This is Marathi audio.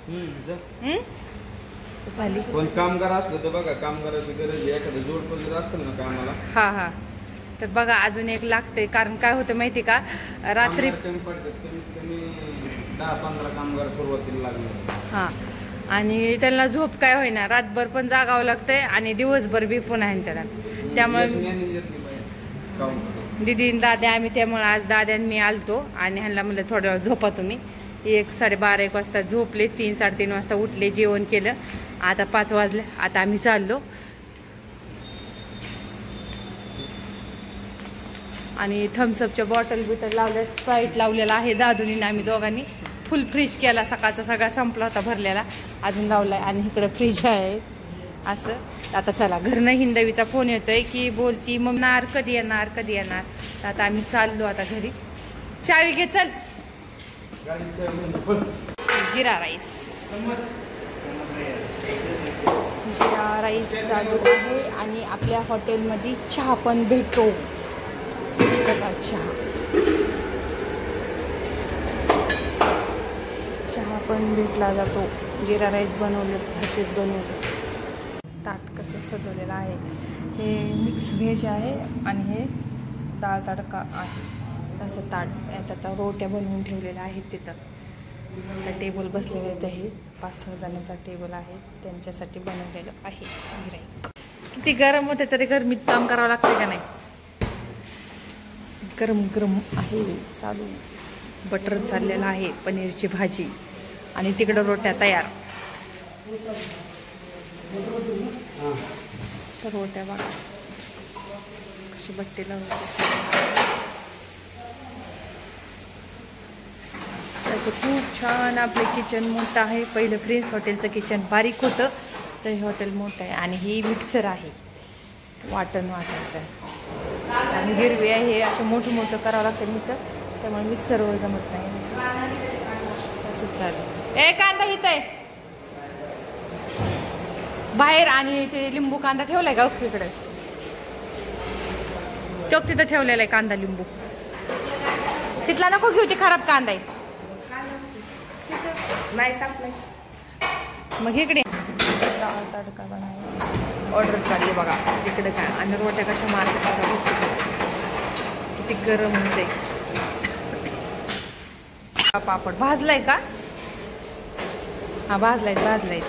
झाली. पण कामगार असलं तर बघा, कामगाराची गरज आहे. एखादं जोड वगैरे असेल ना कामाला. हा हा. तर बघा अजून एक लागते. कारण काय होतं माहिती का, रात्री कमी पडतात. कमी 10-15 कामगार सुरुवातीला लागले. हा. आणि त्यांना झोप काय होईना, रातभर पण जागावं लागतंय आणि दिवसभर बी पुन्हा ह्यांच्या. त्यामुळे दीदी दाद्या आम्ही, त्यामुळे आज दाद्या मी आलतो आणि ह्यांना म्हणलं थोड्या वेळ झोपा तुम्ही. 1-12-1 वाजता झोपले, 3-3:30 वाजता उठले, जेवण केलं. आता 5 वाजले. आता आम्ही चाललो. आणि थम्सअपच्या बॉटल बिटल लावल्या, स्प्राईट लावलेला आहे दादूनी आम्ही दोघांनी. फुल फ्रीज केला, सकाळचा सगळा संपला होता भरलेला, अजून लावलाय. आणि इकडं फ्रीज आहे असं. आता चला, घरनं हिंदवीचा फोन येतोय की बोलती मग नार कधी येणार कधी येणार. तर आता आम्ही चाललो आता घरी. चावी घे चल. जिरा राईस, जिरा राईस चालू आहे. आणि आपल्या हॉटेलमध्ये चहा पण भेटतो. चहा पण भेटला जातो. जिरा राईस बनवले, भाजीत बनवले. ताट कसं सजवलेलं आहे. हे मिक्स व्हेज आहे आणि हे डाळ तडका आहे. असं ताट आहे. आता रोट्या बनवून ठेवलेल्या आहेत तिथं. त्या टेबल बसलेले आहेत. हे 5-6 जणांचा टेबल आहे, त्यांच्यासाठी बनवलेलं आहे. गिऱ्हाईक किती गरम होते तरी गरमीत काम करावं लागतं का नाही. गरम गरम आहे चालू. बटर चाललेलं आहे, पनीरची भाजी आणि तिकडं रोट्या तयार. तर रोट्या बघा कशी बट्टीला होते. तसं खूप छान आपलं किचन मोठं आहे. पहिलं प्रिन्स हॉटेलचं किचन बारीक होतं, तर हे हॉटेल मोठं आहे. आणि ही मिक्सर आहे, वाटण वाटायचं आहे. आणि हिरवी आहे. हे असं मोठं मोठं करावं लागतं मी तर, त्यामुळे मिक्सरवर जमत नाही. असंच चालेल. ए कांदा हित आहे बाहेर. आणि ते लिंबू कांदा ठेवलाय का इकडे, तो तिथं ठेवलेला आहे कांदा लिंबू. तिथला नको घेऊ, ते खराब कांदा आहे. नाही संपलाय मग इकडे. डाळ तडका बनवायला ऑर्डर चालली बघा तिकडे काय. आणि रोट्या कशा मार्केट किती गरम होते. पापड भाजलाय का? हा भाजलाय भाजलाय.